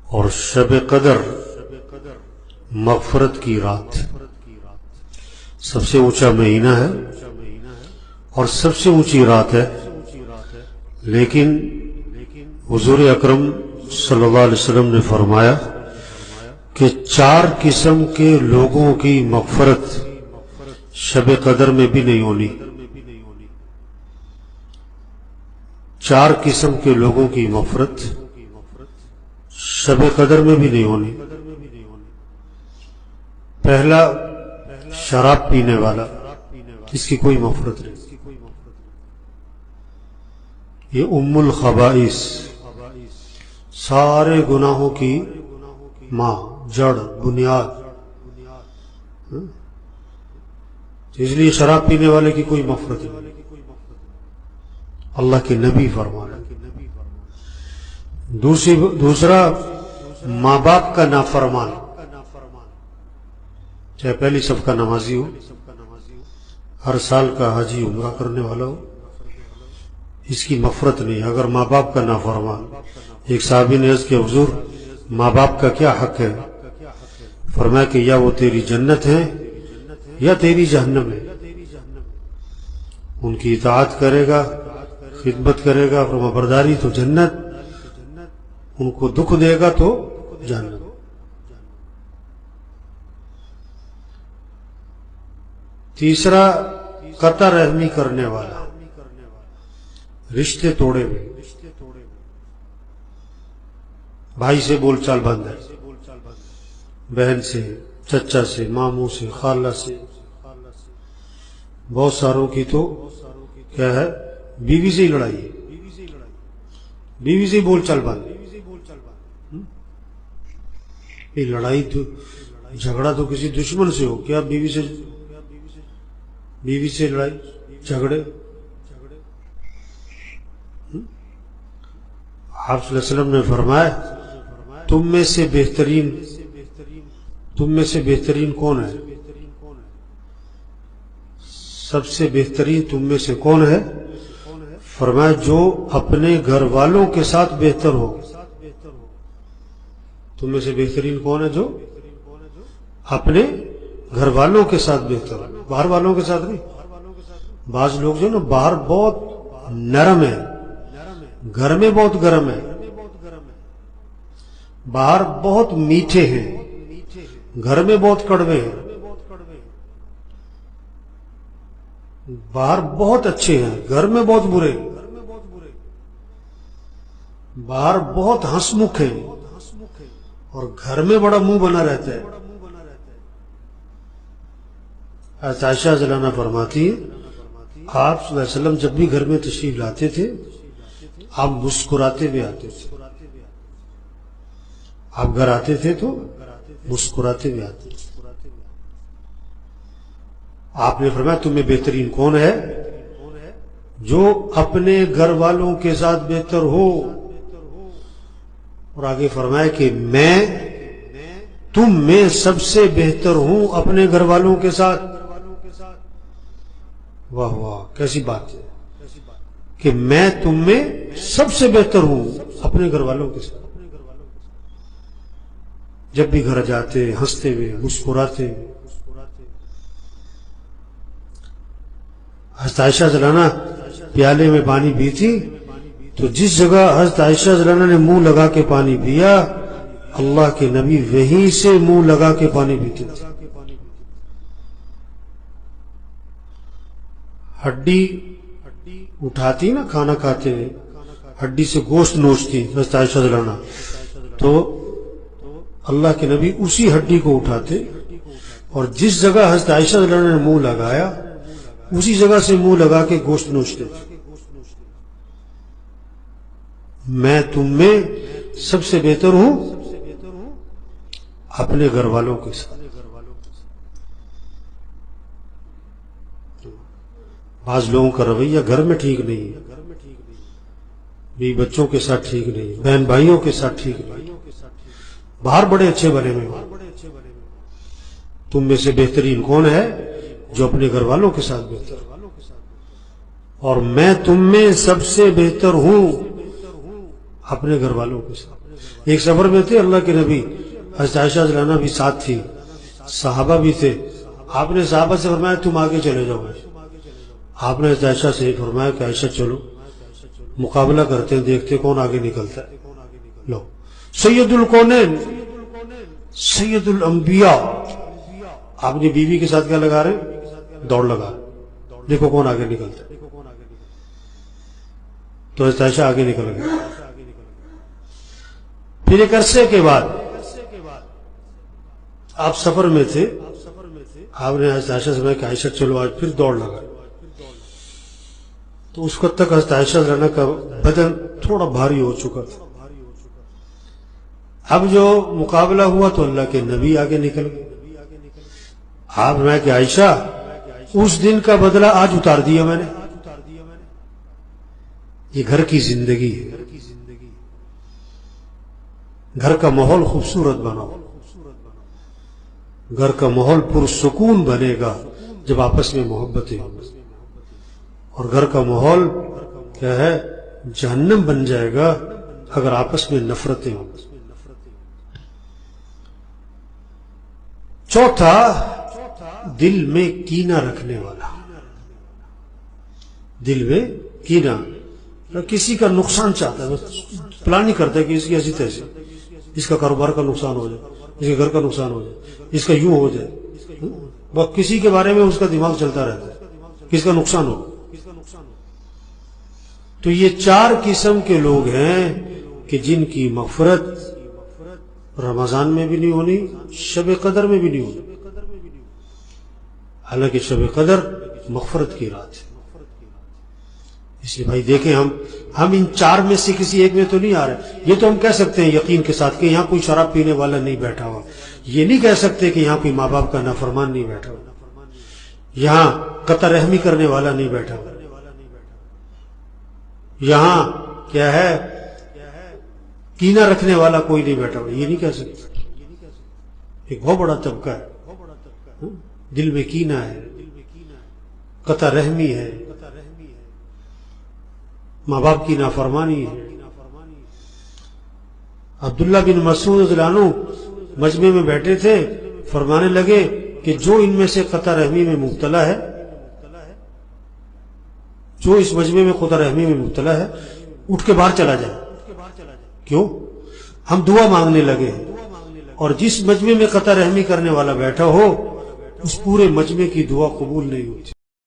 اور شب قدر مغفرت کی رات، سب سے اونچا مہینہ ہے اور سب سے اونچی رات ہے، لیکن حضور اکرم صلی اللہ علیہ وسلم نے فرمایا کہ 4 قسم کے لوگوں کی مغفرت شب قدر میں بھی نہیں ہونی۔ 4 قسم کے لوگوں کی مغفرت شب قدر میں بھی نہیں ہونی۔ پہلا، شراب پینے والا، اس کی کوئی مغفرت نہیں، یہ ام الخبائث، سارے گناہوں کی ماں، جڑ، بنیاد، اس لیے شراب پینے والے کی کوئی مغفرت نہیں، اللہ کے نبی فرمایا۔ دوسرا، ماں باپ کا نافرمان، چاہے پہلی صف کا نمازی ہو، ہر سال کا حاجی عمرہ کرنے والا ہو، اس کی مغفرت نہیں اگر ماں باپ کا نافرمان۔ ایک صحابی نے عرض کیا حضور ماں باپ کا کیا حق ہے؟ فرمایا کہ یا وہ تیری جنت ہے یا تیری جہنم ہے، ان کی اطاعت کرے گا، خدمت کرے گا، فرما برداری تو جنت، ان کو دکھ دے گا تو جہنم۔ تیسرا، قطع رحمی کرنے والا، رشتے توڑے ہوئے، بھائی سے بول چال بند ہے، بہن سے، چچا سے، ماموں سے، خالہ سے، بہت ساروں کی تو کیا ہے، بیوی سے ہی لڑائی ہے، بیوی سے ہی بول چال بند۔ یہ لڑائی تو، جھگڑا تو کسی دشمن سے ہو، کیا بیوی سے لڑائی جھگڑے؟ آپ صلی اللہ علیہ وسلم نے فرمایا تم میں سے بہترین کون ہے؟ سب سے بہترین تم میں سے کون ہے؟ فرمایا جو اپنے گھر والوں کے ساتھ بہتر ہو۔ تم میں سے بہترین کون ہے؟ جو اپنے گھر والوں کے ساتھ بہتر ہو، باہر والوں کے ساتھ نہیں۔ بعض لوگ جو نا باہر بہت نرم ہے، گھر میں بہت گرم ہے، باہر بہت میٹھے ہیں، گھر میں بہت کڑوے ہیں، باہر بہت اچھے ہیں، گھر میں بہت برے، باہر بہت ہنسمکھ ہیں اور گھر میں بڑا منہ بنا رہتا ہے۔ حضرت عائشہ رضی اللہ عنہا فرماتی ہے آپ صلی اللہ علیہ وسلم جب بھی گھر میں تشریف لاتے تھے آپ مسکراتے ہوئے آتے تھے، آپ گھر آتے تھے تو مسکراتے ہوئے آتے تھے۔ آپ نے فرمایا تم میں بہترین کون ہے؟ جو اپنے گھر والوں کے ساتھ بہتر ہو، اور آگے فرمایا کہ میں تم میں سب سے بہتر ہوں اپنے گھر والوں کے ساتھ۔ واہ واہ، کیسی بات ہے کہ میں تم میں سب سے بہتر ہوں اپنے گھر والوں کے ساتھ۔ جب بھی گھر جاتے ہنستے ہوئے، مسکراتے ہوئے۔ حضرت عائشہ رضی اللہ عنہا پیالے میں پانی پی تھی تو جس جگہ حضرت عائشہ رضی اللہ عنہا نے منہ لگا کے پانی پیا، اللہ کے نبی وہیں سے منہ لگا کے پانی پیتے تھے۔ ہڈی اٹھاتی نا کھانا کھاتے ہوئے، ہڈی سے گوشت نوچتی حضرت عائشہ رضی اللہ عنہا، تو اللہ کے نبی اسی ہڈی کو اٹھاتے اور جس جگہ حضرت عائشہ رضی اللہ عنہا نے منہ لگایا اسی جگہ سے منہ لگا کے گوشت نوچتے تھے۔ میں تم میں سب سے بہتر ہوں اپنے گھر والوں کے ساتھ۔ بعض لوگوں کا رویہ گھر میں ٹھیک نہیں ہے، بیوی بچوں کے ساتھ ٹھیک نہیں، بہن بھائیوں کے ساتھ ٹھیک نہیں، باہر بڑے اچھے بنے ہوئے ہوں۔ تم میں سے بہترین کون ہے؟ جو اپنے گھر والوں کے ساتھ بہتر، اور میں تم میں سب سے بہتر ہوں اپنے گھر والوں کے ساتھ۔ ایک سفر میں تھے اللہ کے نبی، حضرت عائشہ رضی اللہ عنہا بھی ساتھ تھی، صحابہ بھی تھے. آپ نے صحابہ سے فرمایا تم آگے چلے جاؤ. آپ نے حضرت عائشہ سے فرمایا کہ عائشہ چلو مقابلہ کرتے ہیں، دیکھتے کون آگے نکلتا ہے. لو سید الکونین سید الانبیاء، آپ نے بیوی کے ساتھ کیا لگا رہے؟ دوڑ لگا، دیکھو کون آگے نکلتا ہے. تو حضرت عائشہ آگے نکل گئے. پھر ایک عرصے کے بعد آپ سفر میں تھے، آپ نے حضرت عائشہ سے کہا کہ عائشہ چلو آج پھر دوڑ لگا. تو اس وقت تک حضرت عائشہ رضی اللہ عنہا کا بدن تھوڑا بھاری ہو چکا تھا. اب جو مقابلہ ہوا تو اللہ کے نبی آگے نکل گئے. آپ نے کہ عائشہ اس دن کا بدلہ آج اتار دیا میں نے. یہ گھر کی زندگی ہے، گھر کا ماحول خوبصورت بناؤ، گھر کا ماحول پرسکون بنے گا جب آپس میں محبتیں ہوں، اور گھر کا ماحول کیا ہے جہنم بن جائے گا اگر آپس میں نفرتیں ہوں. چوتھا، دل میں کینہ رکھنے والا. دل میں کینہ، کسی کا نقصان چاہتا ہے، بس پلان نہیں کرتا ہے کہ اس کی ایسی تیسی، اس کا کاروبار کا نقصان ہو جائے، اس کے گھر کا نقصان ہو جائے، اس کا یوں ہو جائے. بس کسی کے بارے میں اس کا دماغ چلتا رہتا ہے، کس کا نقصان ہو. تو یہ چار قسم کے لوگ ہیں کہ جن کی مغفرت رمضان میں بھی نہیں ہونی، شب قدر میں بھی نہیں ہونی. حالانکہ شب قدر مغفرت کی رات ہے. اس لیے بھائی دیکھیں، ہم ان چار میں سے کسی ایک میں تو نہیں آ رہے. یہ تو ہم کہہ سکتے ہیں یقین کے ساتھ کہ یہاں کوئی شراب پینے والا نہیں بیٹھا ہوا. یہ نہیں کہہ سکتے کہ یہاں کوئی ماں باپ کا نافرمان نہیں بیٹھا ہوا، یہاں قطع رحمی کرنے والا نہیں بیٹھا ہوا، یہاں کیا ہے کینہ رکھنے والا کوئی نہیں بیٹھا ہوا. یہ نہیں کہہ سکتے. ایک بہت بڑا طبقہ ہے، دل میں کینہ ہے، قطع رحمی ہے، ماں باپ کی نافرمانی ہے. عبداللہ بن مسعود رضی اللہ عنہ مجمع میں بیٹھے تھے، فرمانے لگے کہ جو ان میں سے قطع رحمی میں مبتلا ہے، جو اس مجمع میں قطع رحمی میں مبتلا ہے، اٹھ کے باہر چلا جائے. کیوں؟ ہم دعا مانگنے لگے ہیں، اور جس مجمع میں قطع رحمی کرنے والا بیٹھا ہو اس پورے مجمع کی دعا قبول نہیں ہوتی.